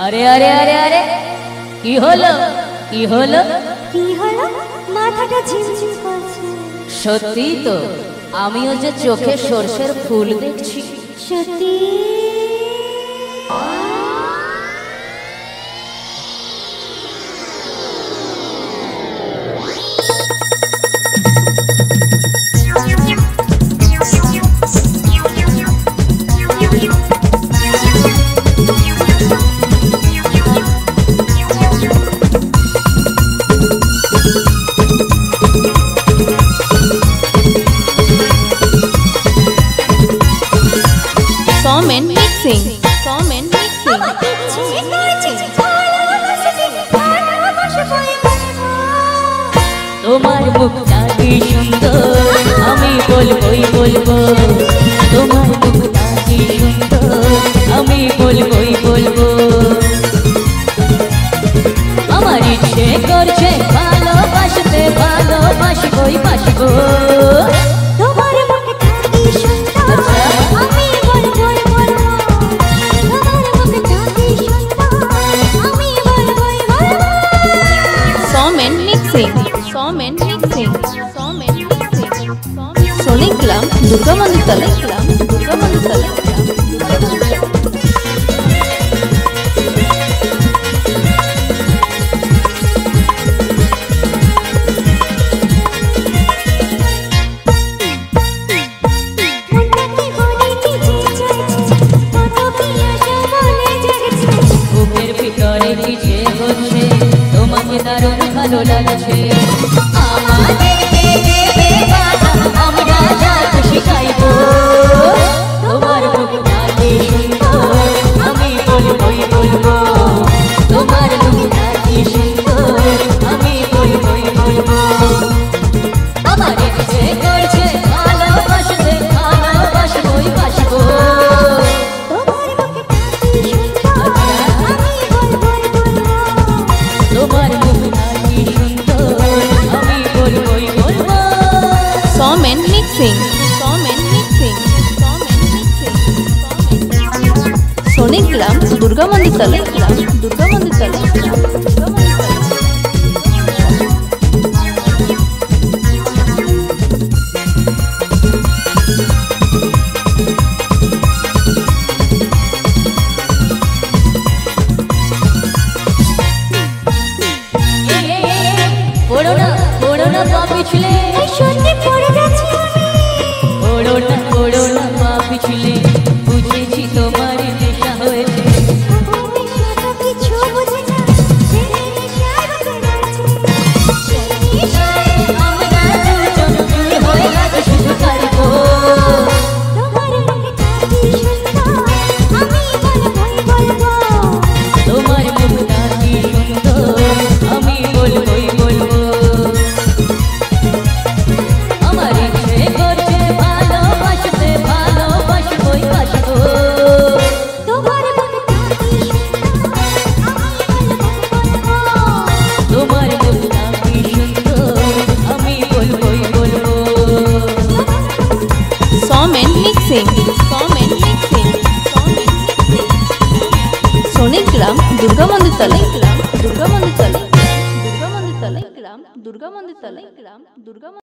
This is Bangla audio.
আরে আরে আরে আরে কি হলো কি হলো কি হলো? মাথাটা ঝিমঝিম করছে। সত্যি তো, আমিও যে চোখে সরষের ফুল দেখছি। সত্যি? তোমার মুখটা কি সুন্দর, আমি বলবোই বলবো। তোমার মুখটা কি সুন্দর, আমি বলবোই বলবো। আমার ইচ্ছে করছে ভালোবাসতে, ভালোবাসবোই বাসবো। তোমার মুখটা কি সুন্দর, আমি বলবোই বলবো। তোমার মুখটা কি সুন্দর, আমি বলবোই বলবো। Somen mixing, Soniclam, Durga Manditala, Durga Manditala. বুকের ভিতরে কি যে হচ্ছে, তোমাকে দারুণ ভালো লাগছে। আমাদেরকে দেবে বাধা, আমরা যা খুশি খাইবো। তোমার মুখটা কি সুন্দর, আমি বলবোই বলবো। তোমার মুখটা কি সুন্দর, আমি বলবোই বলবো। আমার ইচ্ছে করছে ভালোবাসতে, ভালোবাসবোই বাসবো। তোমার মুখটা কি সুন্দর, আমি বলবোই বলবো। তোমার মুখটা কি সুন্দর, আমি বলবোই বলবো। Somen mixing, Soniclam, Durga Manditala, Durga Manditala. পড়ো না পা পিছলে, সত্যি পড়ে যাচ্ছি আমি। পড়ো না পা পিছলে। বুঝেছি তোমার নেশা হয়েছে। আমি শত কিছু বুঝি না, জেনে নেশার করেছি। সেই নেশায় আমরা দুজন জুড়ে হয়ে আজ শুধু কাটবো। তোমার মুখটা কি সুন্দর, আমি বলবোই বলবো। তোমার মুখটা কি সুন্দর, আমি বলবোই বলবো। আমার ইচ্ছে করছে ভালোবাসতে, ভালোবাসবোই বাসবো। তোমার মুখটা কি সুন্দর, আমি বলবোই বলবো। তোমার মুখটা কি সুন্দর, আমি বলবোই বলবো। Somen mixing, Soniclam, Durga Manditala, Durga Manditala, Durga Manditala, Durga Manditala, Durga Manditala.